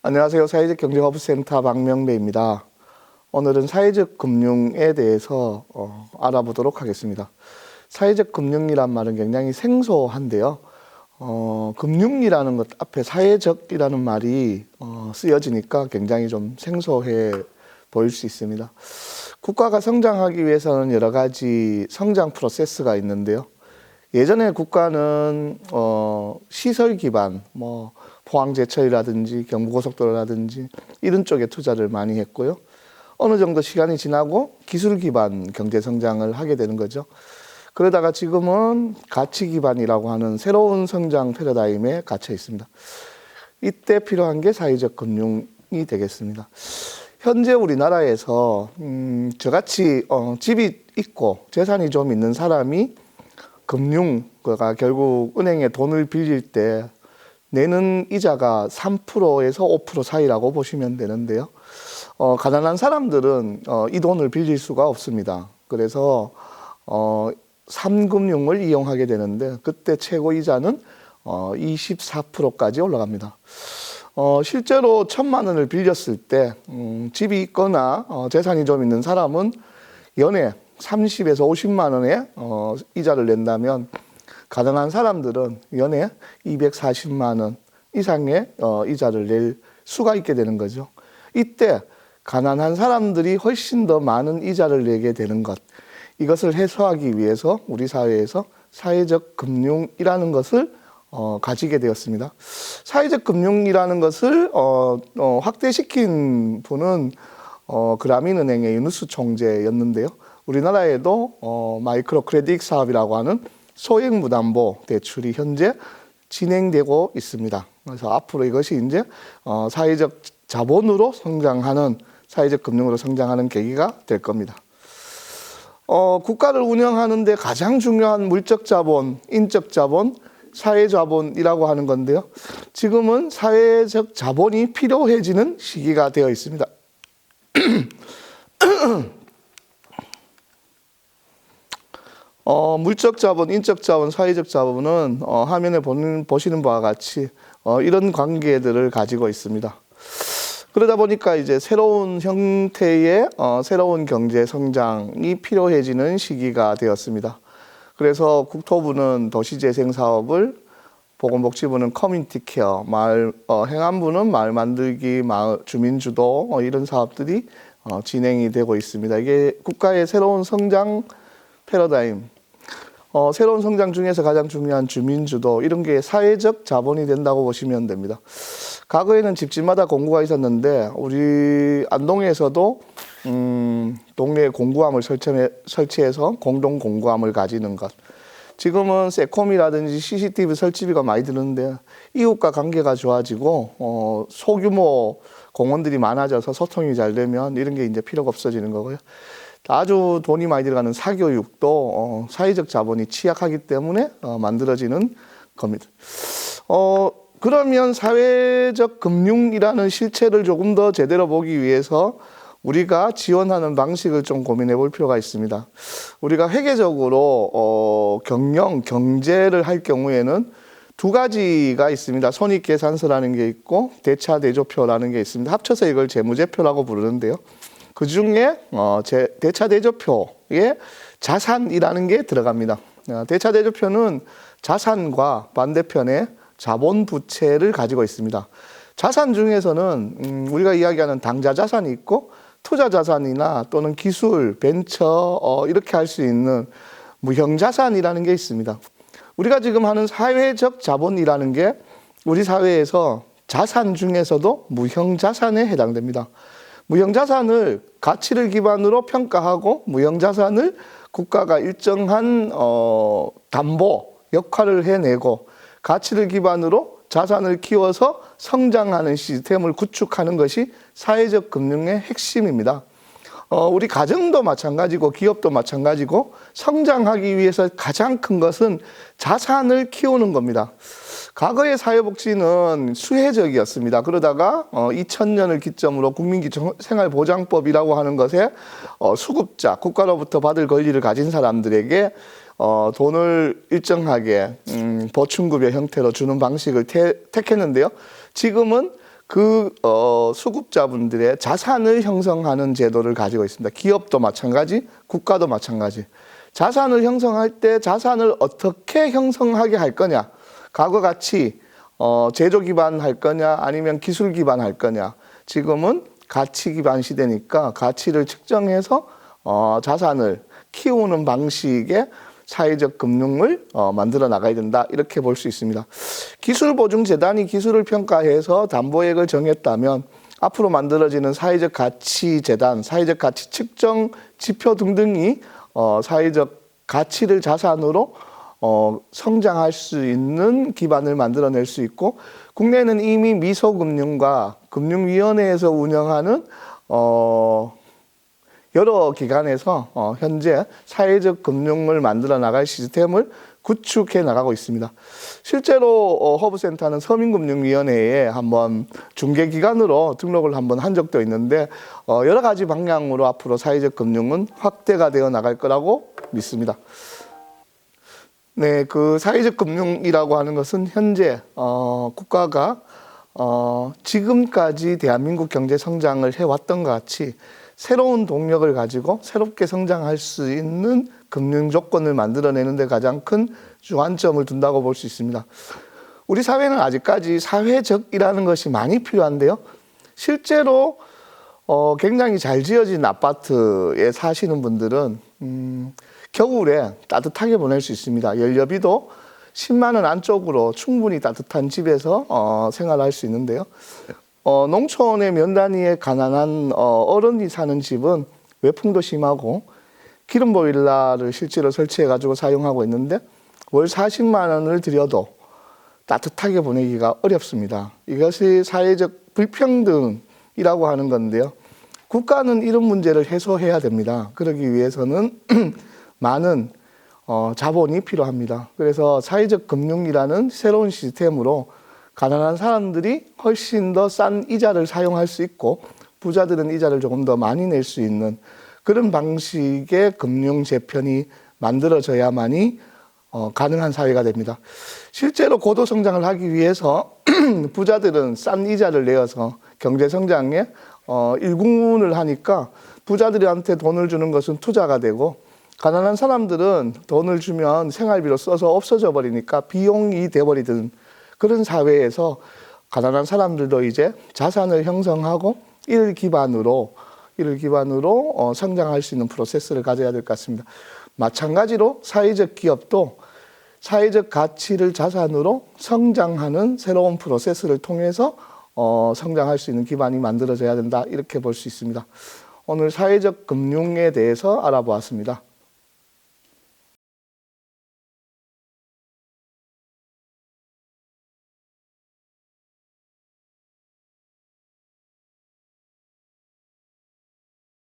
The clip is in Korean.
안녕하세요. 사회적 경제허브센터 박명배입니다. 오늘은 사회적 금융에 대해서 알아보도록 하겠습니다. 사회적 금융이란 말은 굉장히 생소한데요. 금융이라는 것 앞에 사회적이라는 말이 쓰여지니까 굉장히 좀 생소해 보일 수 있습니다. 국가가 성장하기 위해서는 여러 가지 성장 프로세스가 있는데요. 예전에 국가는 시설 기반, 포항제철이라든지 경부고속도로라든지 이런 쪽에 투자를 많이 했고요. 어느 정도 시간이 지나고 기술 기반 경제 성장을 하게 되는 거죠. 그러다가 지금은 가치 기반이라고 하는 새로운 성장 패러다임에 갇혀 있습니다. 이때 필요한 게 사회적 금융이 되겠습니다. 현재 우리나라에서 저같이 집이 있고 재산이 좀 있는 사람이 금융가 결국 은행에 돈을 빌릴 때 내는 이자가 3%에서 5% 사이라고 보시면 되는데요. 가난한 사람들은 이 돈을 빌릴 수가 없습니다. 그래서 3금융을 이용하게 되는데 그때 최고 이자는 24%까지 올라갑니다. 실제로 1,000만 원을 빌렸을 때 집이 있거나 재산이 좀 있는 사람은 연에 30에서 50만 원의 이자를 낸다면 가능한 사람들은 연에 240만 원 이상의 이자를 낼 수가 있게 되는 거죠. 이때 가난한 사람들이 훨씬 더 많은 이자를 내게 되는 것, 이것을 해소하기 위해서 우리 사회에서 사회적 금융이라는 것을 가지게 되었습니다. 사회적 금융이라는 것을 확대시킨 분은 그라민은행의 윤우스 총재였는데요. 우리나라에도 마이크로 크레딧 사업이라고 하는 소액무담보 대출이 현재 진행되고 있습니다. 그래서 앞으로 이것이 이제 사회적 자본으로 성장하는, 사회적 금융으로 성장하는 계기가 될 겁니다. 국가를 운영하는데 가장 중요한 물적 자본, 인적 자본, 사회 자본이라고 하는 건데요. 지금은 사회적 자본이 필요해지는 시기가 되어 있습니다. 물적 자본, 인적 자본, 사회적 자본은 화면에 보시는 바와 같이 이런 관계들을 가지고 있습니다. 그러다 보니까 이제 새로운 형태의 새로운 경제 성장이 필요해지는 시기가 되었습니다. 그래서 국토부는 도시재생 사업을, 보건복지부는 커뮤니티 케어, 행안부는 마을 만들기, 마을 주민주도 이런 사업들이 진행이 되고 있습니다. 이게 국가의 새로운 성장 패러다임, 새로운 성장 중에서 가장 중요한 주민주도, 이런 게 사회적 자본이 된다고 보시면 됩니다. 과거에는 집집마다 공구가 있었는데 우리 안동에서도 동네에 공구함을 설치해서 공동 공구함을 가지는 것. 지금은 세콤이라든지 CCTV 설치비가 많이 드는데 이웃과 관계가 좋아지고 소규모 공원들이 많아져서 소통이 잘 되면 이런 게 이제 필요가 없어지는 거고요. 아주 돈이 많이 들어가는 사교육도 사회적 자본이 취약하기 때문에 만들어지는 겁니다. 그러면 사회적 금융이라는 실체를 조금 더 제대로 보기 위해서 우리가 지원하는 방식을 좀 고민해 볼 필요가 있습니다. 우리가 회계적으로 경제를 할 경우에는 두 가지가 있습니다. 손익계산서라는 게 있고 대차대조표라는 게 있습니다. 합쳐서 이걸 재무제표라고 부르는데요. 그 중에 대차대조표에 자산이라는 게 들어갑니다. 대차대조표는 자산과 반대편에 자본부채를 가지고 있습니다. 자산 중에서는 우리가 이야기하는 당좌자산이 있고 투자자산이나 또는 기술, 벤처 이렇게 할 수 있는 무형자산이라는 게 있습니다. 우리가 지금 하는 사회적 자본이라는 게 우리 사회에서 자산 중에서도 무형자산에 해당됩니다. 무형자산을 가치를 기반으로 평가하고 무형자산을 국가가 일정한 담보 역할을 해내고 가치를 기반으로 자산을 키워서 성장하는 시스템을 구축하는 것이 사회적 금융의 핵심입니다. 우리 가정도 마찬가지고 기업도 마찬가지고 성장하기 위해서 가장 큰 것은 자산을 키우는 겁니다. 과거의 사회복지는 수혜적이었습니다. 그러다가 2000년을 기점으로 국민기초생활보장법이라고 하는 것에 수급자, 국가로부터 받을 권리를 가진 사람들에게 돈을 일정하게 보충급여 형태로 주는 방식을 택했는데요. 지금은 수급자분들의 자산을 형성하는 제도를 가지고 있습니다. 기업도 마찬가지, 국가도 마찬가지. 자산을 형성할 때 자산을 어떻게 형성하게 할 거냐. 과거같이 제조 기반 할 거냐 아니면 기술 기반 할 거냐. 지금은 가치 기반 시대니까 가치를 측정해서 자산을 키우는 방식의 사회적 금융을 만들어 나가야 된다. 이렇게 볼 수 있습니다. 기술보증재단이 기술을 평가해서 담보액을 정했다면 앞으로 만들어지는 사회적 가치 재단, 사회적 가치 측정 지표 등등이 사회적 가치를 자산으로 성장할 수 있는 기반을 만들어낼 수 있고, 국내는 이미 미소금융과 금융위원회에서 운영하는 여러 기관에서 현재 사회적 금융을 만들어 나갈 시스템을 구축해 나가고 있습니다. 실제로 허브센터는 서민금융위원회에 한번 중개기관으로 등록을 한번 한 적도 있는데 여러 가지 방향으로 앞으로 사회적 금융은 확대가 되어 나갈 거라고 믿습니다. 네, 그 사회적 금융이라고 하는 것은 현재 국가가 지금까지 대한민국 경제 성장을 해왔던 것 같이 새로운 동력을 가지고 새롭게 성장할 수 있는 금융 조건을 만들어내는 데 가장 큰 주안점을 둔다고 볼 수 있습니다. 우리 사회는 아직까지 사회적이라는 것이 많이 필요한데요. 실제로 굉장히 잘 지어진 아파트에 사시는 분들은 겨울에 따뜻하게 보낼 수 있습니다. 연료비도 10만 원 안쪽으로 충분히 따뜻한 집에서 생활할 수 있는데요. 농촌의 면 단위의 가난한 어른이 사는 집은 외풍도 심하고 기름 보일러를 실제로 설치해가지고 사용하고 있는데 월 40만 원을 들여도 따뜻하게 보내기가 어렵습니다. 이것이 사회적 불평등이라고 하는 건데요. 국가는 이런 문제를 해소해야 됩니다. 그러기 위해서는 많은 자본이 필요합니다. 그래서 사회적 금융이라는 새로운 시스템으로 가난한 사람들이 훨씬 더 싼 이자를 사용할 수 있고 부자들은 이자를 조금 더 많이 낼 수 있는 그런 방식의 금융 재편이 만들어져야만이 가능한 사회가 됩니다. 실제로 고도 성장을 하기 위해서 부자들은 싼 이자를 내어서 경제 성장에 일군을 하니까 부자들한테 돈을 주는 것은 투자가 되고 가난한 사람들은 돈을 주면 생활비로 써서 없어져 버리니까 비용이 돼버리던 그런 사회에서 가난한 사람들도 이제 자산을 형성하고 이를 기반으로 성장할 수 있는 프로세스를 가져야 될 것 같습니다. 마찬가지로 사회적 기업도 사회적 가치를 자산으로 성장하는 새로운 프로세스를 통해서 성장할 수 있는 기반이 만들어져야 된다. 이렇게 볼 수 있습니다. 오늘 사회적 금융에 대해서 알아보았습니다.